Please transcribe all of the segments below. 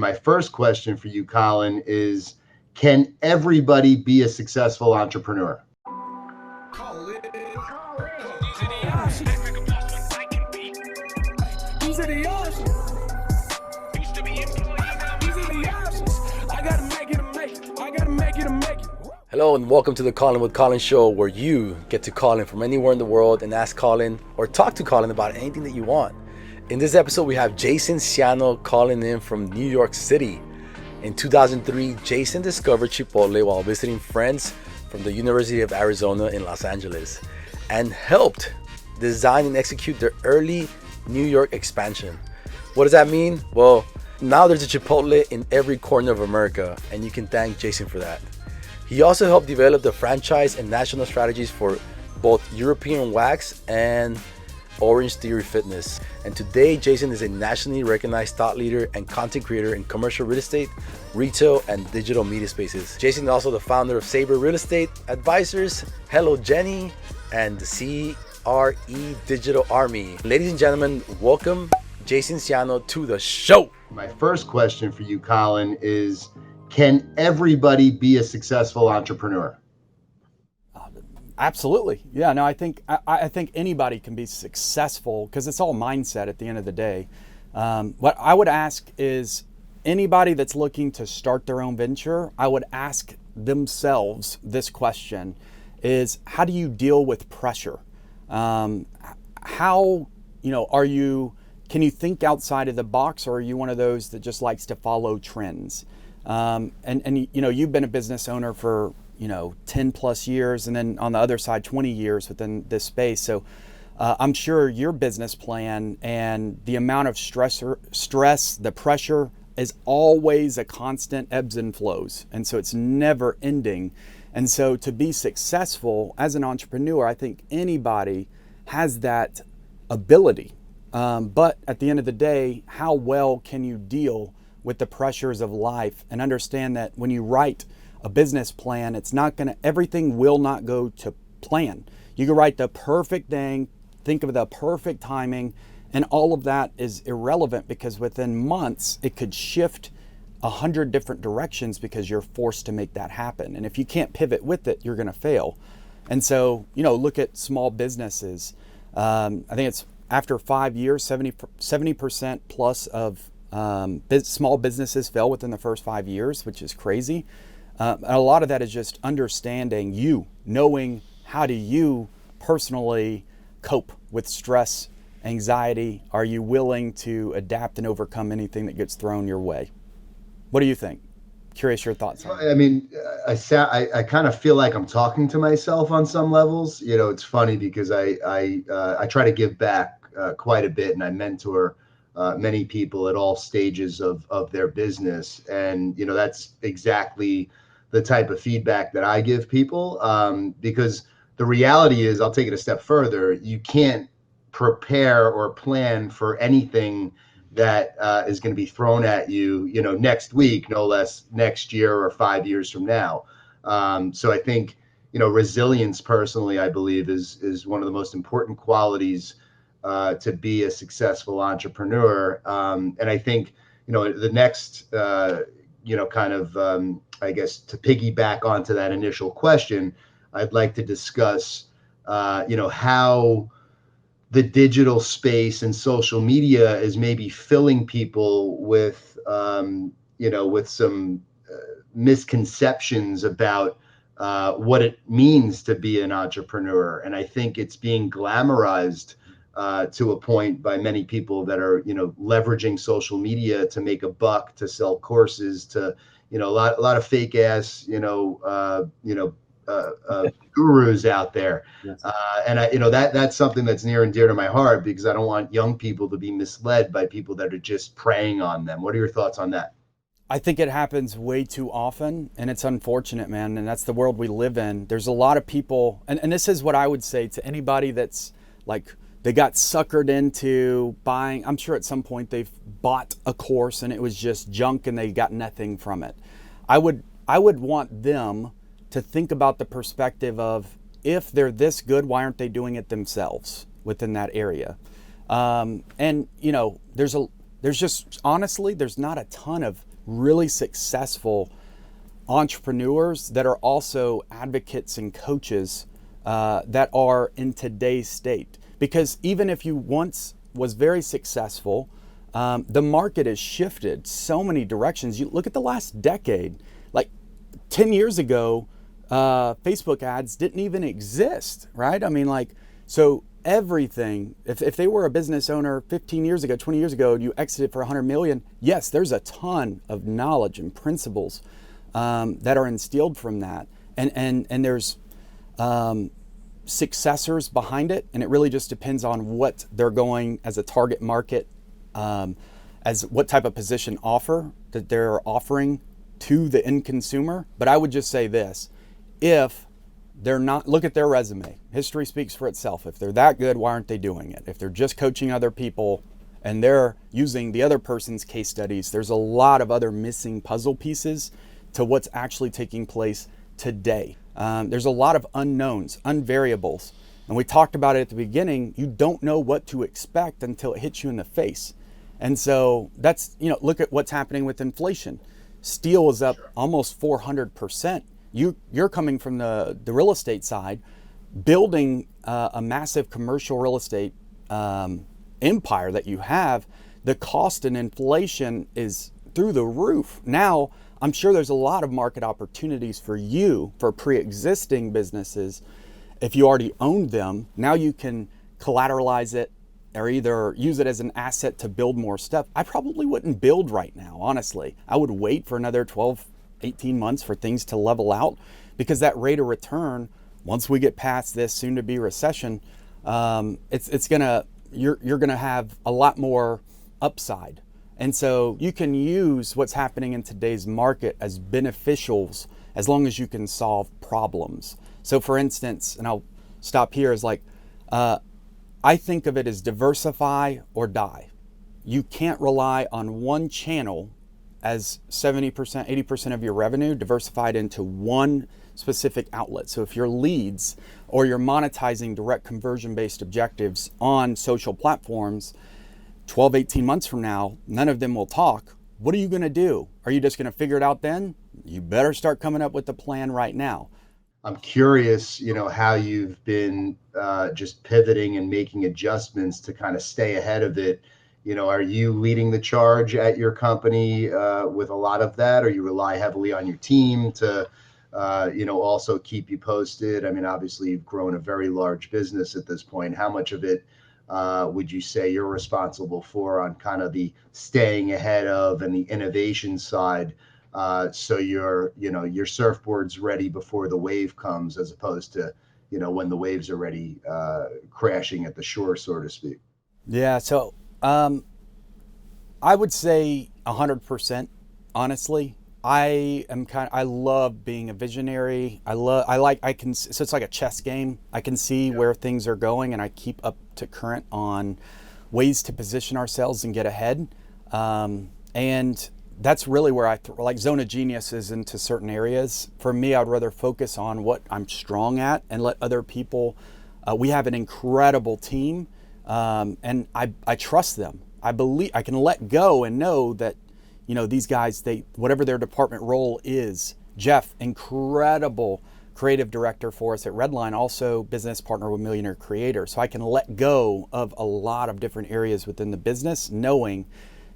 My first question for you, Colin, is can everybody be a successful entrepreneur? Colin. Hello and welcome to the Colin with Colin show, where you get to call in from anywhere in the world and ask Colin or talk to Colin about anything that you want. In this episode, we have Jayson calling in from New York City. In 2003, Jayson discovered Chipotle while visiting friends from the University of Arizona in Los Angeles and helped design and execute their early New York expansion. What does that mean? Well, now there's a Chipotle in every corner of America, and you can thank Jayson for that. He also helped develop the franchise and national strategies for both European Wax and OrangeTheory Fitness. And today, Jayson is a nationally recognized thought leader and content creator in commercial real estate, retail, and digital media spaces. Jayson is also the founder of SABRE Real Estate Advisors, hellojenny, and the CRE Digital Army. Ladies and gentlemen, welcome Jayson to the show. My first question for you, Colin, is can everybody be a successful entrepreneur? Absolutely. Yeah, no, I think anybody can be successful because it's all mindset at the end of the day. What I would ask is anybody that's looking to start their own venture, I would ask themselves this question is, how do you deal with pressure? How, can you think outside of the box, or are you one of those that just likes to follow trends? And you've been a business owner for 10 plus years, and then on the other side 20 years within this space. So I'm sure your business plan and the amount of stress, the pressure is always a constant ebbs and flows, and so it's never ending. And so to be successful as an entrepreneur, I think anybody has that ability, but at the end of the day, how well can you deal with the pressures of life and understand that when you write a business plan, everything will not go to plan. You can write the perfect thing, think of the perfect timing, and all of that is irrelevant because within months it could shift 100 different directions because you're forced to make that happen. And if you can't pivot with it, you're gonna fail. And so, look at small businesses. I think it's after 5 years, 70% plus of small businesses fail within the first 5 years, which is crazy. A lot of that is just understanding knowing how do you personally cope with stress, anxiety. Are you willing to adapt and overcome anything that gets thrown your way? What do you think? Curious your thoughts on it. I mean, I kind of feel like I'm talking to myself on some levels. It's funny because I try to give back quite a bit, and I mentor many people at all stages of their business. And, that's exactly the type of feedback that I give people, because the reality is, I'll take it a step further. You can't prepare or plan for anything that is going to be thrown at you, next week, no less next year or 5 years from now. So I think, resilience personally, I believe is one of the most important qualities to be a successful entrepreneur. And I think, the next, I guess to piggyback onto that initial question, I'd like to discuss, how the digital space and social media is maybe filling people with, with some misconceptions about what it means to be an entrepreneur. And I think it's being glamorized to a point by many people that are, leveraging social media to make a buck, to sell courses, to, a lot of fake ass, gurus out there. Yes. And that's something that's near and dear to my heart, because I don't want young people to be misled by people that are just preying on them. What are your thoughts on that? I think it happens way too often, and it's unfortunate, man. And that's the world we live in. There's a lot of people, and this is what I would say to anybody that's like, they got suckered into buying. I'm sure at some point they've bought a course and it was just junk and they got nothing from it. I would want them to think about the perspective of, if they're this good, why aren't they doing it themselves within that area? And there's just honestly, there's not a ton of really successful entrepreneurs that are also advocates and coaches that are in today's state. Because even if you once was very successful, the market has shifted so many directions. You look at the last decade, like 10 years ago, Facebook ads didn't even exist, right? I mean, like, so everything, if they were a business owner 15 years ago, 20 years ago, and you exited for 100 million, yes, there's a ton of knowledge and principles that are instilled from that. And there's successors behind it, and it really just depends on what they're going as a target market, as what type of position offer that they're offering to the end consumer. But I would just say this, if they're not, look at their resume. History speaks for itself. If they're that good, why aren't they doing it? If they're just coaching other people and they're using the other person's case studies, there's a lot of other missing puzzle pieces to what's actually taking place today. There's a lot of unknowns, unvariables. And we talked about it at the beginning. You don't know what to expect until it hits you in the face. And so that's, look at what's happening with inflation. Steel is up almost 400%. You're coming from the real estate side, building a massive commercial real estate empire that you have. The cost and inflation is through the roof. Now, I'm sure there's a lot of market opportunities for you, for pre-existing businesses. If you already owned them, now you can collateralize it or either use it as an asset to build more stuff. I probably wouldn't build right now, honestly. I would wait for another 12, 18 months for things to level out, because that rate of return, once we get past this soon to be recession, you're gonna have a lot more upside. And so you can use what's happening in today's market as beneficials as long as you can solve problems. So for instance, and I'll stop here, is like, I think of it as diversify or die. You can't rely on one channel as 70%, 80% of your revenue diversified into one specific outlet. So if your leads or you're monetizing direct conversion-based objectives on social platforms, 12, 18 months from now, none of them will talk. What are you gonna do? Are you just gonna figure it out then? You better start coming up with the plan right now. I'm curious, how you've been just pivoting and making adjustments to kind of stay ahead of it. Are you leading the charge at your company with a lot of that, or you rely heavily on your team to, also keep you posted? I mean, obviously you've grown a very large business at this point. How much of it would you say you're responsible for on kind of the staying ahead of and the innovation side? So your surfboard's ready before the wave comes, as opposed to, when the waves are already crashing at the shore, so to speak. Yeah, so I would say 100%, honestly. I love being a visionary. So it's like a chess game. I can see where things are going, and I keep up to current on ways to position ourselves and get ahead. And that's really where like zone of genius is into certain areas. For me, I'd rather focus on what I'm strong at and let other people, we have an incredible team, and I trust them. I believe I can let go and know that, these guys, whatever their department role is. Jeff, incredible creative director for us at Redline, also business partner with Millionaire Creator. So I can let go of a lot of different areas within the business, knowing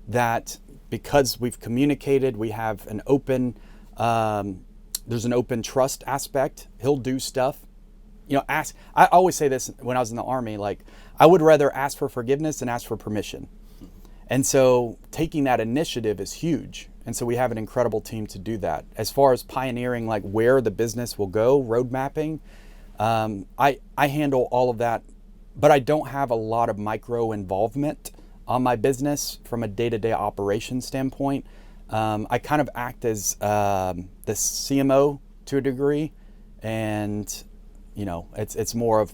that because we've communicated, we have an open, there's an open trust aspect. He'll do stuff. I always say this when I was in the Army, like, I would rather ask for forgiveness than ask for permission. And so taking that initiative is huge. And so we have an incredible team to do that. As far as pioneering, like where the business will go, road mapping, I handle all of that, but I don't have a lot of micro involvement on my business from a day-to-day operation standpoint. I kind of act as the CMO to a degree, and it's more of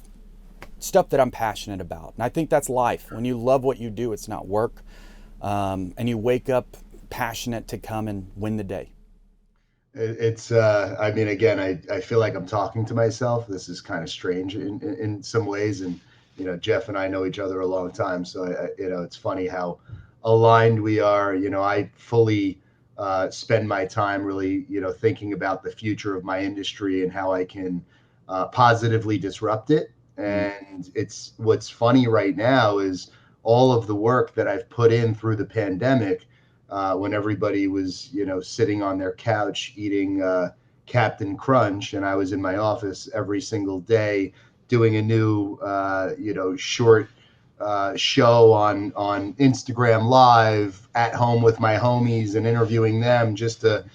stuff that I'm passionate about. And I think that's life. When you love what you do, it's not work, and you wake up passionate to come and win the day. It's I mean, again, I feel like I'm talking to myself. This is kind of strange in some ways, and Jeff and I know each other a long time, so it's funny how aligned we are. I fully spend my time really, thinking about the future of my industry and how I can positively disrupt it. And it's what's funny right now is all of the work that I've put in through the pandemic, when everybody was, sitting on their couch eating Captain Crunch, and I was in my office every single day doing a new, short show on Instagram Live at home with my homies and interviewing them just to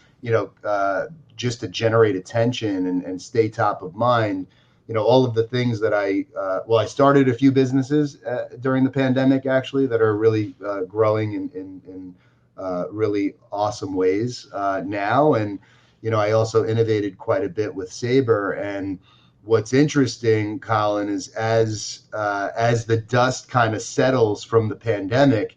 generate attention and stay top of mind. All of the things that I started a few businesses during the pandemic actually that are really growing in really awesome ways now. And, I also innovated quite a bit with SABRE. And what's interesting, Colin, is as the dust kind of settles from the pandemic,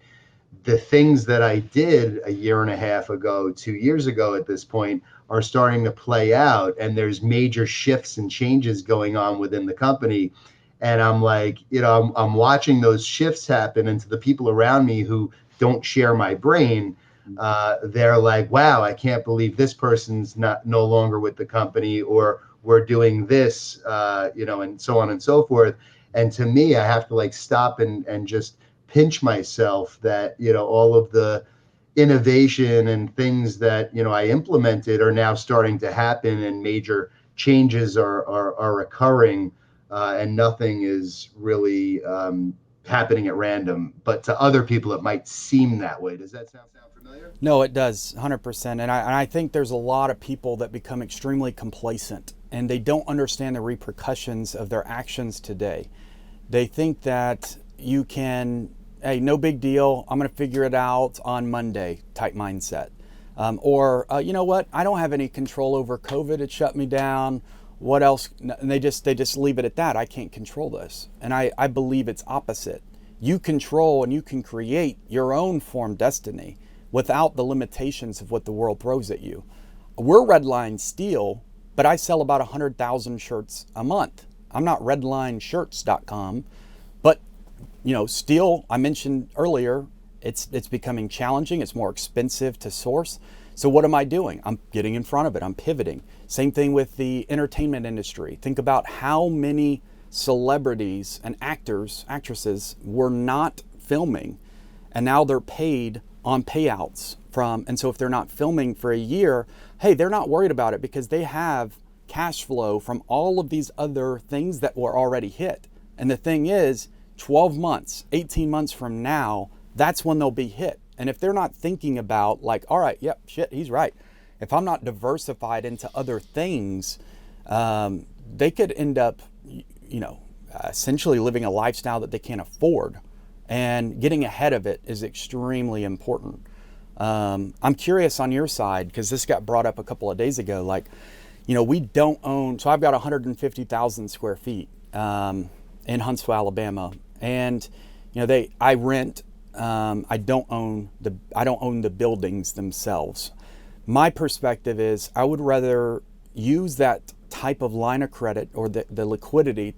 the things that I did a year and a half ago, 2 years ago at this point, are starting to play out, and there's major shifts and changes going on within the company. And I'm like, I'm watching those shifts happen, and to the people around me who don't share my brain, they're like, wow, I can't believe this person's no longer with the company, or we're doing this, and so on and so forth. And to me, I have to like stop and just pinch myself that, all of the innovation and things that, I implemented are now starting to happen, and major changes are occurring, and nothing is really happening at random. But to other people, it might seem that way. Does that sound familiar? No, it does, 100%. And I think there's a lot of people that become extremely complacent, and they don't understand the repercussions of their actions today. They think that you can, hey, no big deal, I'm going to figure it out on Monday type mindset. Or you know what, I don't have any control over COVID, it shut me down. What else? And they just leave it at that. I can't control this. And I believe it's opposite. You control and you can create your own form destiny without the limitations of what the world throws at you. We're Redline Steel, but I sell about 100,000 shirts a month. I'm not redlineshirts.com, but steel, I mentioned earlier, it's becoming challenging. It's more expensive to source. So what am I doing? I'm getting in front of it. I'm pivoting. Same thing with the entertainment industry. Think about how many celebrities and actors, actresses were not filming, and now they're paid on payouts from, and so if they're not filming for a year, hey, they're not worried about it because they have cash flow from all of these other things that were already hit. And the thing is, 12 months, 18 months from now, that's when they'll be hit. And if they're not thinking about like, all right, yep, shit, he's right. If I'm not diversified into other things, they could end up, essentially living a lifestyle that they can't afford. And getting ahead of it is extremely important. I'm curious on your side, because this got brought up a couple of days ago, like, we don't own, so I've got 150,000 square feet in Huntsville, Alabama. And, I rent, I don't own the buildings themselves. My perspective is I would rather use that type of line of credit or the liquidity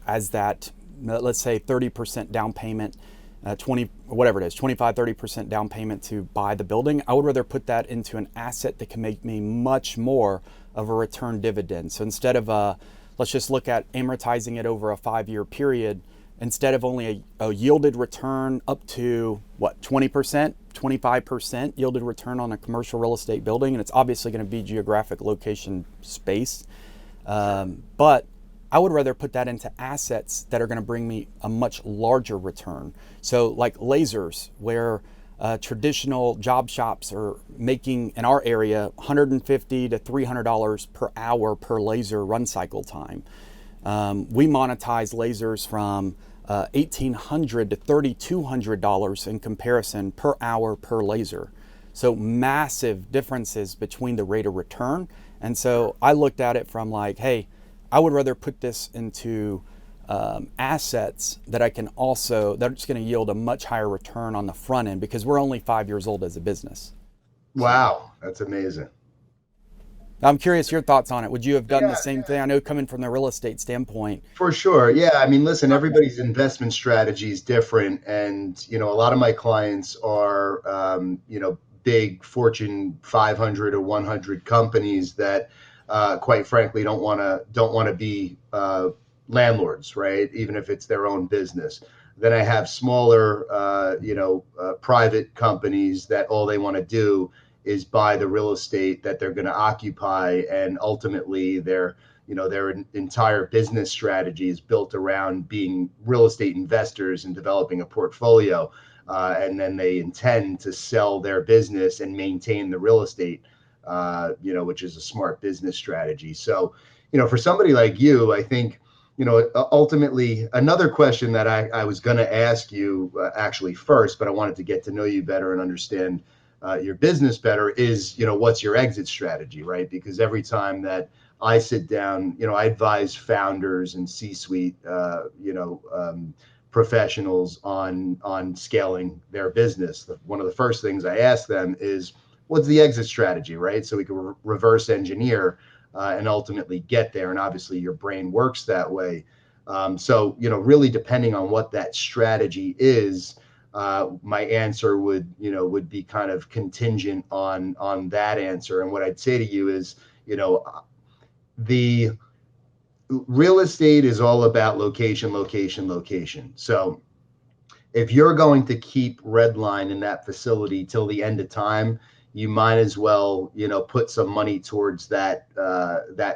as that, let's say 30% down payment, 25-30% down payment to buy the building. I would rather put that into an asset that can make me much more of a return dividend. So instead of let's just look at amortizing it over a 5-year period, instead of only a yielded return up to 20%, 25% yielded return on a commercial real estate building, and it's obviously going to be geographic location space. But I would rather put that into assets that are going to bring me a much larger return. So like lasers, where traditional job shops are making, in our area, $150 to $300 per hour per laser run cycle time. We monetize lasers from $1,800 to $3,200 in comparison per hour per laser. So massive differences between the rate of return. And so I looked at it from like, hey, I would rather put this into assets that I can also, that's going to yield a much higher return on the front end, because we're only 5 years old as a business. Wow, that's amazing. I'm curious your thoughts on it. Would you have done the same thing? I know, coming from the real estate standpoint. For sure. Yeah. I mean, listen, everybody's investment strategy is different. And, a lot of my clients are, big Fortune 500 or 100 companies that, quite frankly, don't want to be landlords, right? Even if it's their own business. Then I have smaller, private companies that all they want to do is buy the real estate that they're going to occupy, and ultimately their entire business strategy is built around being real estate investors and developing a portfolio, and then they intend to sell their business and maintain the real estate, which is a smart business strategy. So, for somebody like you, I think, ultimately, another question that I was going to ask you actually first, but I wanted to get to know you better and understand your business better is, what's your exit strategy, right? Because every time that I sit down, I advise founders and C-suite, professionals on scaling their business. One of the first things I ask them is, what's the exit strategy, right? So we can reverse engineer and ultimately get there. And obviously your brain works that way. So, really depending on what that strategy is, my answer would be kind of contingent on that answer. And what I'd say to you is, the real estate is all about location, location, location. So if you're going to keep Redline in that facility till the end of time, you might as well, put some money towards that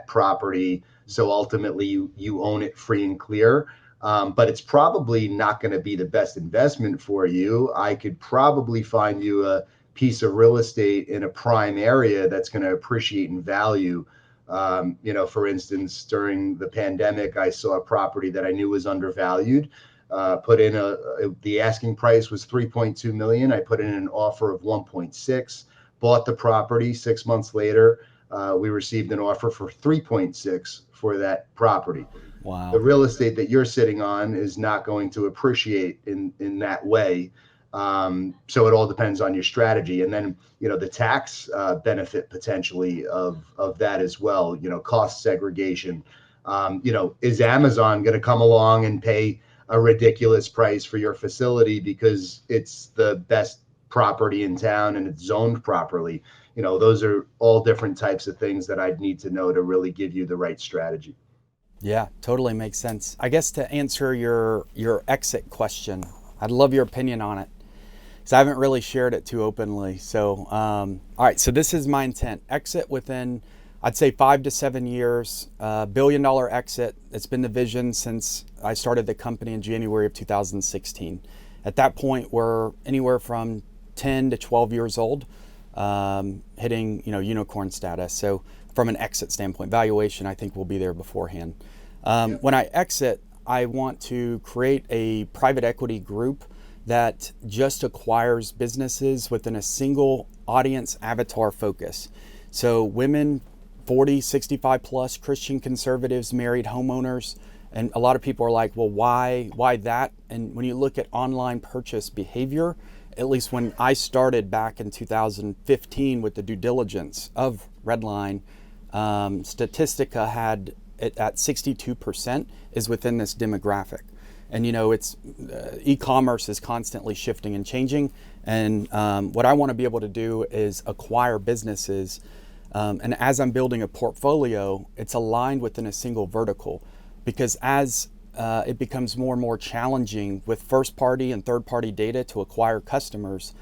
property. So ultimately you own it free and clear. But it's probably not going to be the best investment for you. I could probably find you a piece of real estate in a prime area that's going to appreciate in value. For instance, during the pandemic, I saw a property that I knew was undervalued. Put in the asking price was 3.2 million. I put in an offer of 1.6, bought the property. 6 months later, we received an offer for 3.6 for that property. Wow. The real estate that you're sitting on is not going to appreciate in that way. So it all depends on your strategy. And then, the tax benefit potentially of that as well, cost segregation. Is Amazon going to come along and pay a ridiculous price for your facility because it's the best property in town and it's zoned properly? Those are all different types of things that I'd need to know to really give you the right strategy. Yeah, totally makes sense. I guess to answer your exit question, I'd love your opinion on it, because I haven't really shared it too openly. So, all right, so this is my intent. Exit within, I'd say 5 to 7 years, $1 billion exit. It's been the vision since I started the company in January of 2016. At that point, we're anywhere from 10 to 12 years old, hitting, unicorn status. So from an exit standpoint, valuation, I think we'll be there beforehand. When I exit, I want to create a private equity group that just acquires businesses within a single audience avatar focus. So women, 40, 65 plus, Christian conservatives, married homeowners. And a lot of people are like, well, why that? And when you look at online purchase behavior, at least when I started back in 2015 with the due diligence of Redline, Statistica had it at 62% is within this demographic. And it's e-commerce is constantly shifting and changing. And what I want to be able to do is acquire businesses. And as I'm building a portfolio, it's aligned within a single vertical, because as it becomes more and more challenging with first party and third party data to acquire customers,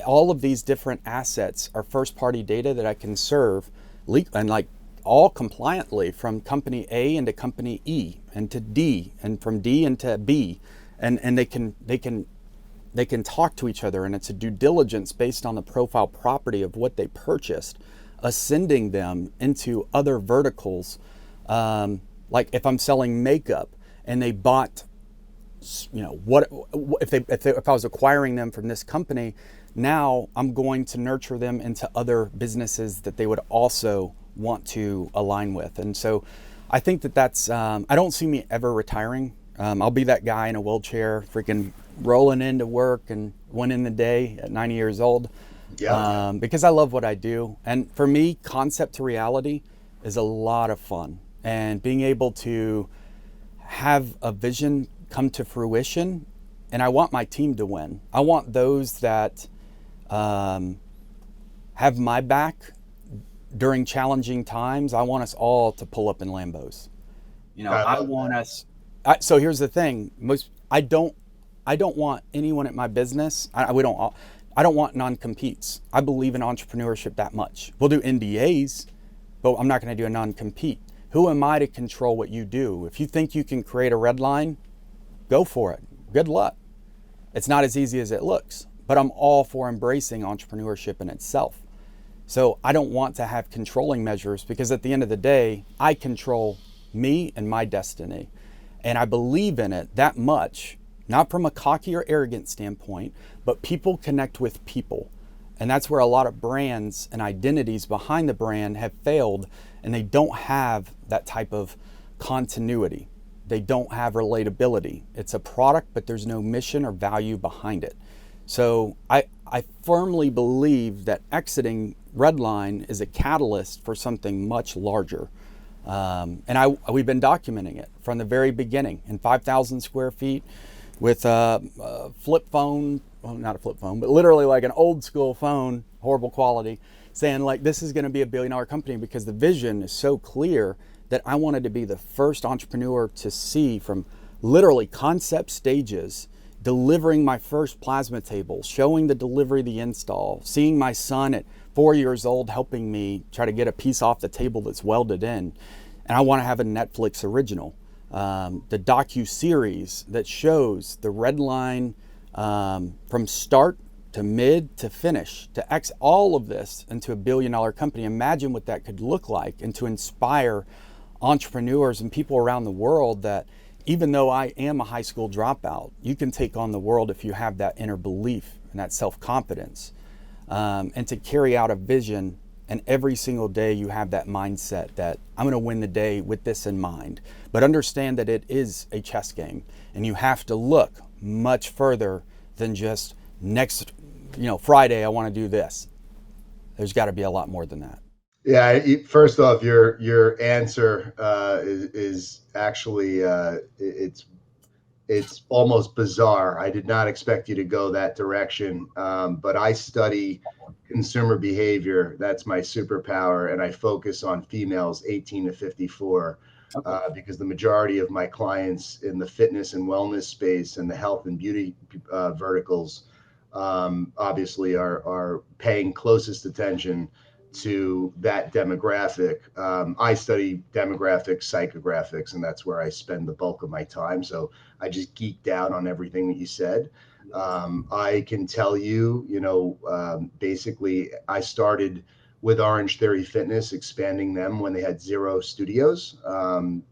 all of these different assets are first party data that I can serve and all compliantly from company A into company E and to D and from D into B, and they can talk to each other, and it's a due diligence based on the profile property of what they purchased, ascending them into other verticals. Like if I'm selling makeup and they bought, if I was acquiring them from this company, now I'm going to nurture them into other businesses that they would also want to align with. And so I think that's, I don't see me ever retiring. I'll be that guy in a wheelchair, freaking rolling into work and winning the day at 90 years old. Yeah. Because I love what I do. And for me, concept to reality is a lot of fun. And being able to have a vision come to fruition, and I want my team to win. I want those that have my back during challenging times, I want us all to pull up in Lambos. You know, I want us. So here's the thing: I don't want anyone at my business. I don't want non-competes. I believe in entrepreneurship that much. We'll do NDAs, but I'm not going to do a non-compete. Who am I to control what you do? If you think you can create a red line, go for it. Good luck. It's not as easy as it looks, but I'm all for embracing entrepreneurship in itself. So I don't want to have controlling measures, because at the end of the day, I control me and my destiny. And I believe in it that much, not from a cocky or arrogant standpoint, but people connect with people. And that's where a lot of brands and identities behind the brand have failed, and they don't have that type of continuity. They don't have relatability. It's a product, but there's no mission or value behind it. So I firmly believe that exiting Redline is a catalyst for something much larger. And we've been documenting it from the very beginning in 5,000 square feet with a flip phone, well, not a flip phone, but literally like an old school phone, horrible quality, saying like, this is going to be $1 billion company, because the vision is so clear that I wanted to be the first entrepreneur to see from literally concept stages, delivering my first plasma table, showing the delivery, the install, seeing my son at 4 years old helping me try to get a piece off the table that's welded in. And I want to have a Netflix original, the docu-series that shows the red line from start to mid to finish, to all of this into $1 billion company. Imagine what that could look like, and to inspire entrepreneurs and people around the world that even though I am a high school dropout, you can take on the world if you have that inner belief and that self-confidence. And to carry out a vision, and every single day you have that mindset that I'm going to win the day with this in mind. But understand that it is a chess game, and you have to look much further than just next, Friday I want to do this. There's got to be a lot more than that. Yeah. First off, your answer is actually it's almost bizarre. I did not expect you to go that direction, but I study consumer behavior. That's my superpower, and I focus on females 18 to 54. Okay. Because the majority of my clients in the fitness and wellness space and the health and beauty verticals obviously are paying closest attention to that demographic. I study demographics, psychographics, and that's where I spend the bulk of my time. So I just geeked out on everything that you said. I can tell you, basically I started with OrangeTheory Fitness, expanding them when they had 0 studios.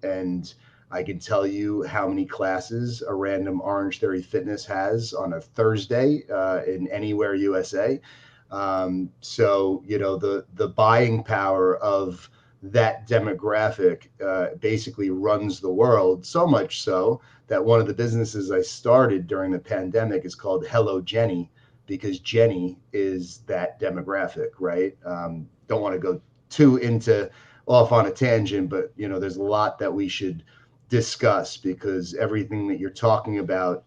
And I can tell you how many classes a random OrangeTheory Fitness has on a Thursday in anywhere USA. So, the buying power of that demographic basically runs the world, so much so that one of the businesses I started during the pandemic is called hellojenny, because Jenny is that demographic, right? Don't want to go too off on a tangent, but there's a lot that we should discuss, because everything that you're talking about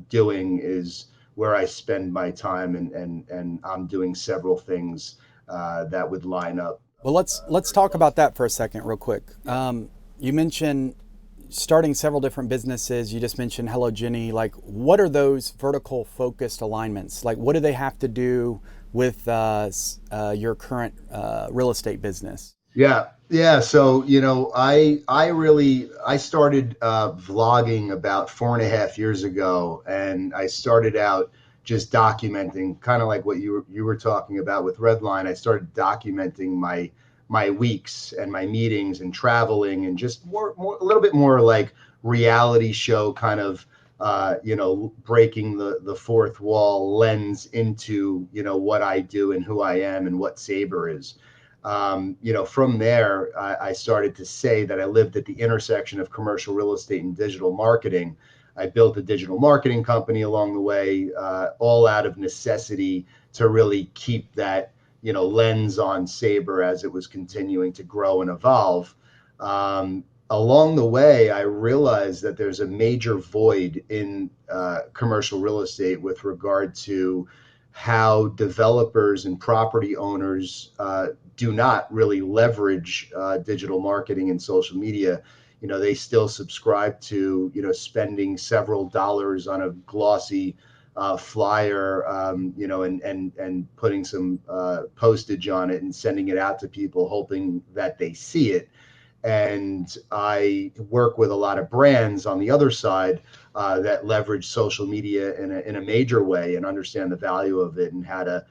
doing is where I spend my time, and I'm doing several things that would line up. Well, let's talk about that for a second real quick. You mentioned starting several different businesses. You just mentioned hellojenny. Like, what are those vertical focused alignments? Like, what do they have to do with your current real estate business? Yeah. So, I started vlogging about 4.5 years ago, and I started out just documenting, kind of like what you were talking about with Redline. I started documenting my weeks and my meetings and traveling, and just more a little bit more like reality show kind of breaking the fourth wall lens into what I do and who I am and what SABRE is. From there, I started to say that I lived at the intersection of commercial real estate and digital marketing. I built a digital marketing company along the way, all out of necessity to really keep that, lens on SABRE as it was continuing to grow and evolve. Along the way, I realized that there's a major void in commercial real estate with regard to how developers and property owners do not really leverage digital marketing and social media. They still subscribe to, spending several dollars on a glossy flyer, and putting some postage on it and sending it out to people, hoping that they see it. And I work with a lot of brands on the other side that leverage social media in a major way and understand the value of it and how to,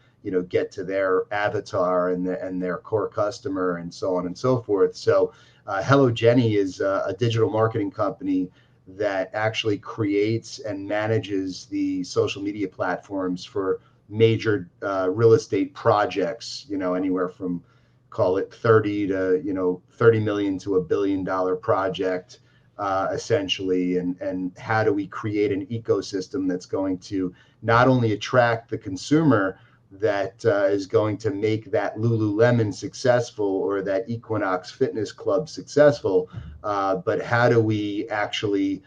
get to their avatar and their core customer and so on and so forth. So HelloJenny is a digital marketing company that actually creates and manages the social media platforms for major real estate projects, anywhere from, call it 30 million to $1 billion project, essentially. And how do we create an ecosystem that's going to not only attract the consumer that is going to make that Lululemon successful or that Equinox Fitness Club successful, but how do we actually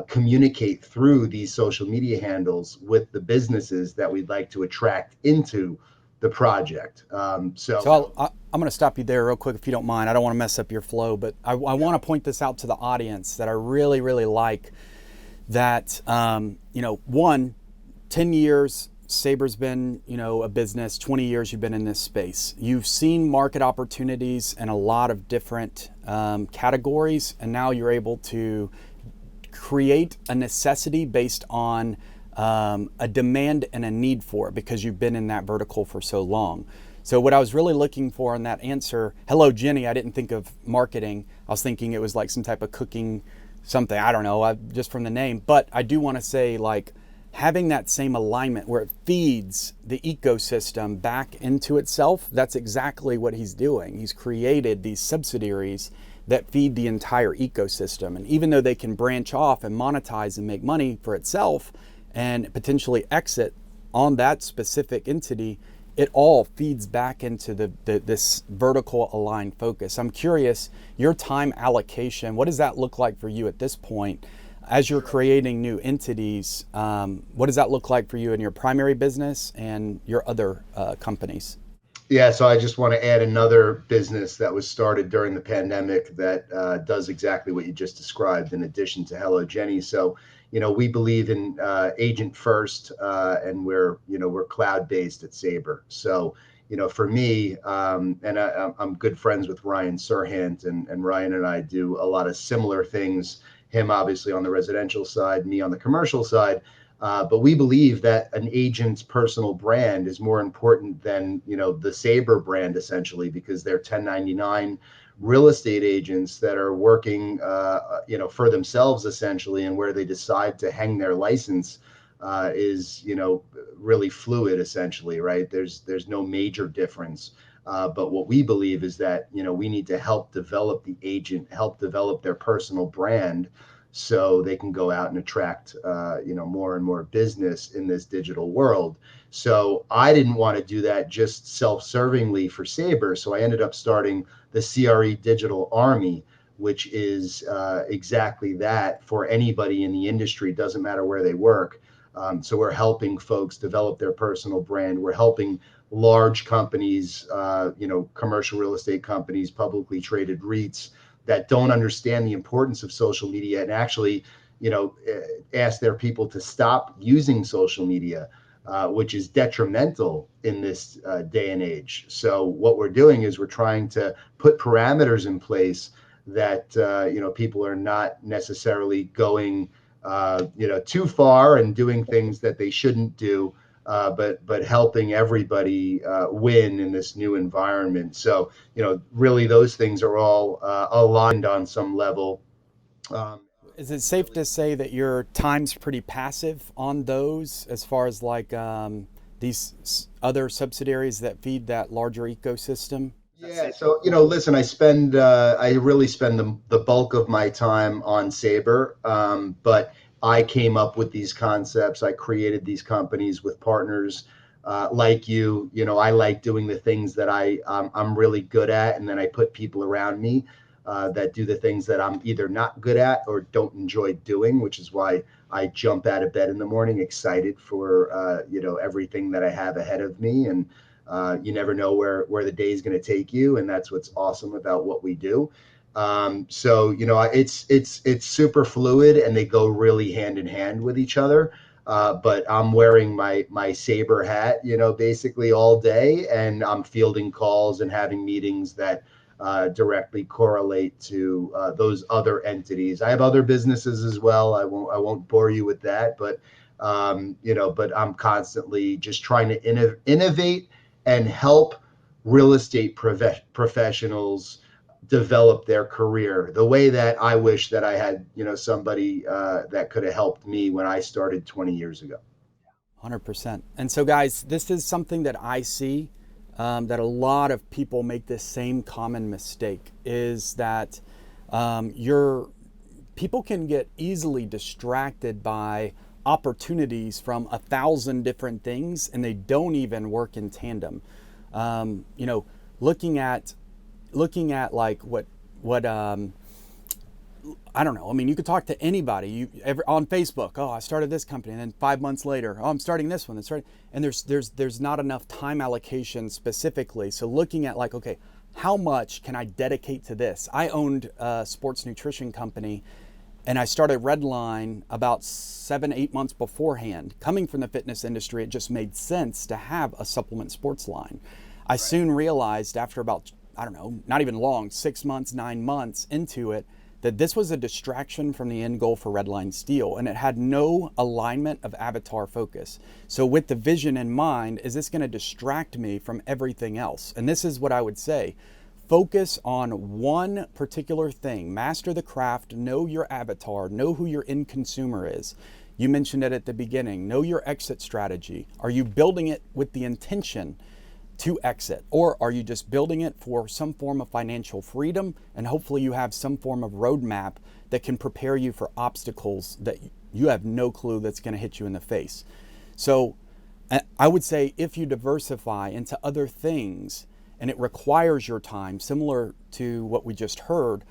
communicate through these social media handles with the businesses that we'd like to attract into the project. So I'm going to stop you there real quick if you don't mind. I don't want to mess up your flow, but I want to point this out to the audience that I really, really like that, 10 years, SABRE's been, a business, 20 years you've been in this space. You've seen market opportunities in a lot of different categories, and now you're able to create a necessity based on a demand and a need for it because you've been in that vertical for so long. So what I was really looking for in that answer, hello Jenny, I didn't think of marketing. I was thinking it was like some type of cooking something, I don't know, just from the name. But I do want to say, like, having that same alignment where it feeds the ecosystem back into itself, that's exactly what he's doing. He's created these subsidiaries that feed the entire ecosystem. And even though they can branch off and monetize and make money for itself and potentially exit on that specific entity, it all feeds back into this vertical aligned focus. I'm curious, your time allocation, what does that look like for you at this point? As you're creating new entities, what does that look like for you in your primary business and your other companies? Yeah, so I just want to add another business that was started during the pandemic that does exactly what you just described, in addition to HelloJenny. So, we believe in agent first, and we're cloud-based at SABRE. So, for me, and I'm good friends with Ryan Serhant, and Ryan and I do a lot of similar things. Him obviously on the residential side, me on the commercial side. But we believe that an agent's personal brand is more important than, the SABRE brand, essentially, because they're 1099 real estate agents that are working, for themselves, essentially, and where they decide to hang their license is, really fluid, essentially, right? There's no major difference. But what we believe is that, we need to help develop the agent, help develop their personal brand so they can go out and attract, more and more business in this digital world. So I didn't want to do that just self-servingly for SABRE. So I ended up starting the CRE Digital Army, which is exactly that for anybody in the industry, doesn't matter where they work. So we're helping folks develop their personal brand. We're helping large companies, commercial real estate companies, publicly traded REITs that don't understand the importance of social media and actually, ask their people to stop using social media, which is detrimental in this day and age. So what we're doing is we're trying to put parameters in place that, people are not necessarily going, too far and doing things that they shouldn't do. But helping everybody win in this new environment. So, really those things are all aligned on some level. Is it safe to say that your time's pretty passive on those as far as like these other subsidiaries that feed that larger ecosystem? Yeah, so listen, I really spend the bulk of my time on SABRE, but I came up with these concepts. I created these companies with partners like you. I like doing the things that I'm really good at, and then I put people around me that do the things that I'm either not good at or don't enjoy doing, which is why I jump out of bed in the morning excited for everything that I have ahead of me. And you never know where the day is going to take you, and that's what's awesome about what we do. So it's super fluid, and they go really hand in hand with each other. But I'm wearing my SABRE hat, basically all day, and I'm fielding calls and having meetings that directly correlate to those other entities. I have other businesses as well. I won't bore you with that, but but I'm constantly just trying to innovate and help real estate professionals develop their career the way that I wish that I had, somebody that could have helped me when I started 20 years ago. 100%. And so, guys, this is something that I see that a lot of people make this same common mistake, is that people can get easily distracted by opportunities from 1,000 different things, and they don't even work in tandem. Looking at like what I don't know. I mean, you could talk to anybody on Facebook. Oh, I started this company, and then 5 months later, oh, I'm starting this one. And there's not enough time allocation specifically. So looking at like, okay, how much can I dedicate to this? I owned a sports nutrition company, and I started Redline about 7-8 months beforehand. Coming from the fitness industry, it just made sense to have a supplement sports line. I soon realized after about, I don't know, not even long, 6 months, 9 months into it, that this was a distraction from the end goal for Redline Steel, and it had no alignment of avatar focus. So with the vision in mind, is this going to distract me from everything else? And this is what I would say. Focus on one particular thing. Master the craft, know your avatar, know who your end consumer is. You mentioned it at the beginning. Know your exit strategy. Are you building it with the intention to exit, or are you just building it for some form of financial freedom, and hopefully you have some form of roadmap that can prepare you for obstacles that you have no clue that's going to hit you in the face? So I would say if you diversify into other things and it requires your time, similar to what we just heard,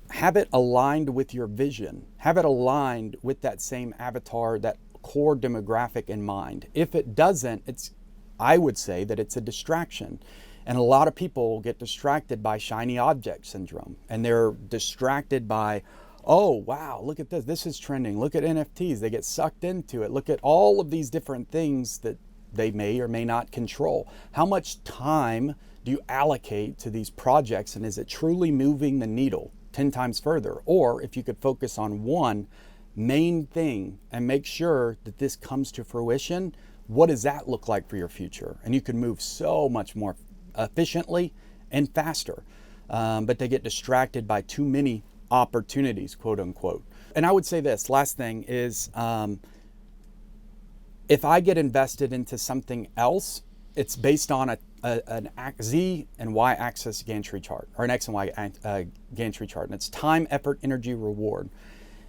have it aligned with your vision, have it aligned with that same avatar, that core demographic in mind. If it doesn't, I would say that it's a distraction. And a lot of people get distracted by shiny object syndrome, and they're distracted by, oh, wow, look at this. This is trending. Look at NFTs. They get sucked into it. Look at all of these different things that they may or may not control. How much time do you allocate to these projects, and is it truly moving the needle 10 times further? Or if you could focus on one main thing and make sure that this comes to fruition, what does that look like for your future? And you can move so much more efficiently and faster. But they get distracted by too many opportunities, quote unquote. And I would say this last thing is, if I get invested into something else, it's based on an Z and Y axis gantry chart, or an X and Y gantry chart. And it's time, effort, energy, reward.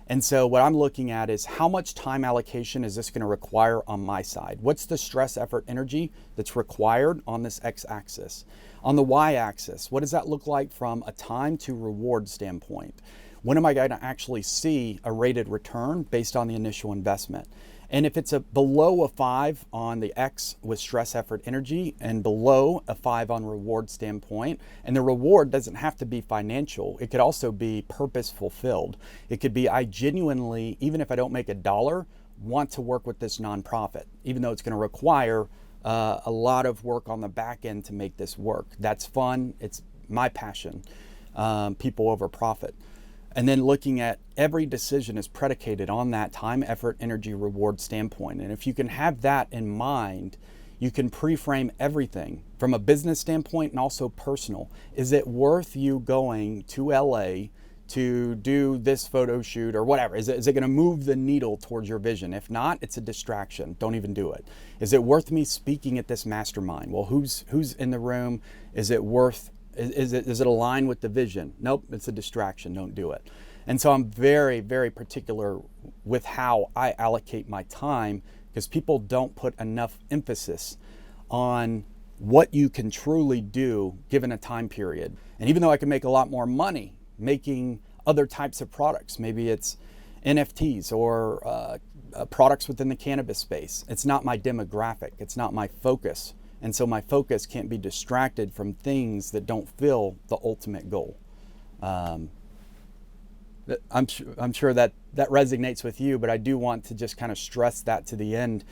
And so what I'm looking at is how much time allocation is this going to require on my side? What's the stress, effort, energy that's required on this X-axis? On the Y-axis, what does that look like from a time to reward standpoint? When am I going to actually see a rated return based on the initial investment? And if it's below a 5 on the X with stress, effort, energy, and below a 5 on reward standpoint, and the reward doesn't have to be financial, it could also be purpose fulfilled. It could be, I genuinely, even if I don't make $1, want to work with this nonprofit, even though it's going to require a lot of work on the back end to make this work. That's fun. It's my passion. People over profit. And then looking at every decision is predicated on that time, effort, energy, reward standpoint. And if you can have that in mind, you can pre-frame everything from a business standpoint and also personal. Is it worth you going to LA to do this photo shoot or whatever? Is it going to move the needle towards your vision? If not, it's a distraction. Don't even do it. Is it worth me speaking at this mastermind? Well, who's in the room? Is it worth Is it aligned with the vision? Nope, it's a distraction. Don't do it. And so I'm very, very particular with how I allocate my time, because people don't put enough emphasis on what you can truly do given a time period. And even though I can make a lot more money making other types of products. Maybe it's NFTs or products within the cannabis space. It's not my demographic. It's not my focus. And so my focus can't be distracted from things that don't fill the ultimate goal. I'm sure that resonates with you, but I do want to just kind of stress that to the end.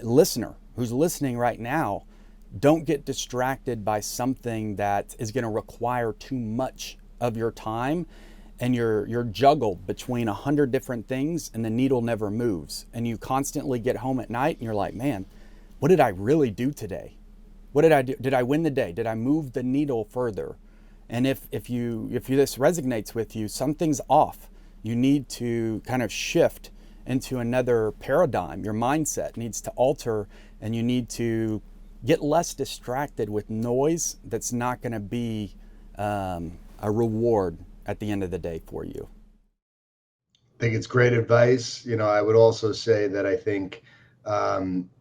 Listener who's listening right now, don't get distracted by something that is going to require too much of your time, and you're juggled between 100 different things and the needle never moves. And you constantly get home at night and you're like, man, what did I really do today? What did I do? Did I win the day? Did I move the needle further? And if this resonates with you, something's off. You need to kind of shift into another paradigm. Your mindset needs to alter, and you need to get less distracted with noise that's not going to be a reward at the end of the day for you. I think it's great advice. I would also say that I think,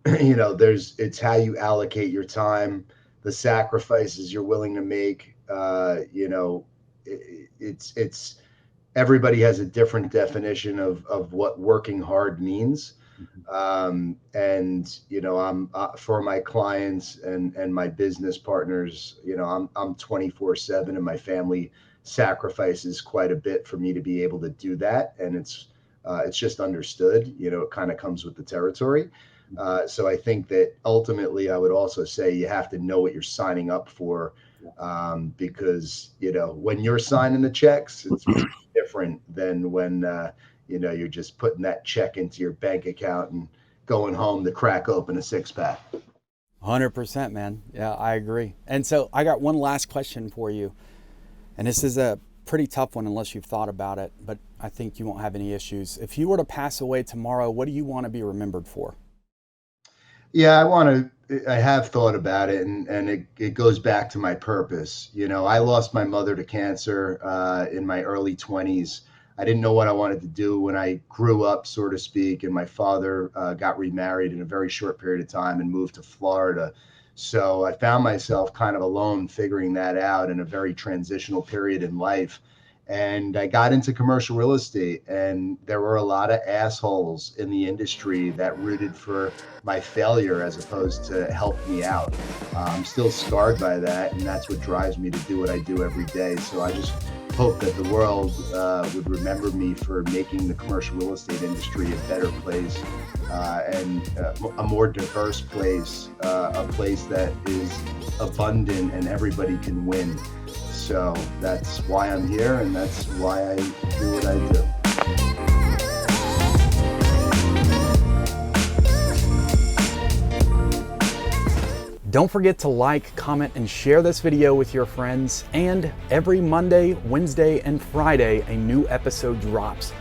it's how you allocate your time, the sacrifices you're willing to make. It's everybody has a different definition of what working hard means. And I'm for my clients and my business partners, I'm 24/7, and my family sacrifices quite a bit for me to be able to do that. And it's just understood, it kind of comes with the territory. So I think that ultimately I would also say you have to know what you're signing up for, because, when you're signing the checks, it's different than when, you're just putting that check into your bank account and going home to crack open a 6-pack. 100%, man. Yeah, I agree. And so I got one last question for you. And this is a pretty tough one unless you've thought about it, but I think you won't have any issues. If you were to pass away tomorrow, what do you want to be remembered for? Yeah, I have thought about it, and it goes back to my purpose. I lost my mother to cancer in my early 20s. I didn't know what I wanted to do when I grew up, so to speak, and my father got remarried in a very short period of time and moved to Florida. So I found myself kind of alone figuring that out in a very transitional period in life. And I got into commercial real estate, and there were a lot of assholes in the industry that rooted for my failure as opposed to help me out. I'm still scarred by that, and that's what drives me to do what I do every day. So I just hope that the world would remember me for making the commercial real estate industry a better place, and a more diverse place, a place that is abundant and everybody can win. So that's why I'm here, and that's why I do what I do. Don't forget to like, comment, and share this video with your friends. And every Monday, Wednesday, and Friday, a new episode drops.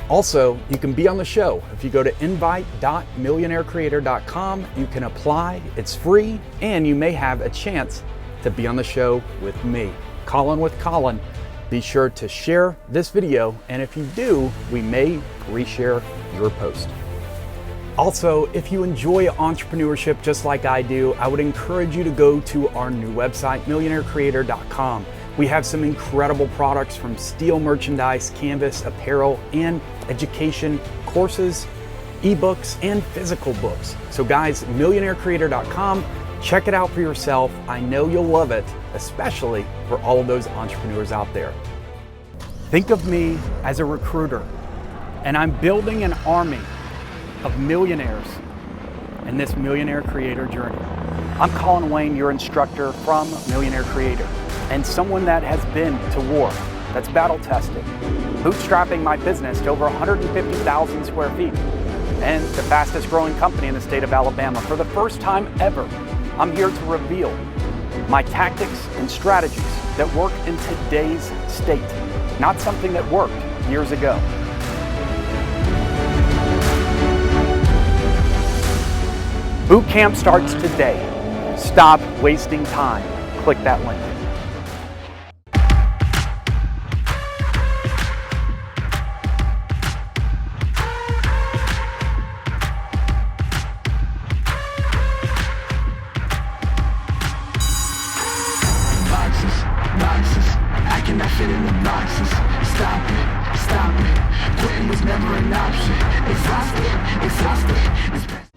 Also, you can be on the show. If you go to invite.millionairecreator.com, you can apply. It's free, and you may have a chance to be on the show with me, Colin with Colin. Be sure to share this video, and if you do, we may reshare your post. Also, if you enjoy entrepreneurship just like I do, I would encourage you to go to our new website, millionairecreator.com. We have some incredible products from steel merchandise, canvas, apparel, and education courses, ebooks, and physical books. So guys, millionairecreator.com, check it out for yourself. I know you'll love it, especially for all of those entrepreneurs out there. Think of me as a recruiter, and I'm building an army of millionaires in this Millionaire Creator journey. I'm Colin Wayne, your instructor from Millionaire Creator, and someone that has been to war, that's battle tested, bootstrapping my business to over 150,000 square feet, and the fastest growing company in the state of Alabama. For the first time ever, I'm here to reveal my tactics and strategies that work in today's state, not something that worked years ago. Boot camp starts today. Stop wasting time. Click that link. Boxes, I can making that shit obnoxious. Stop it, quitting was never an option. Exhausted, it's best.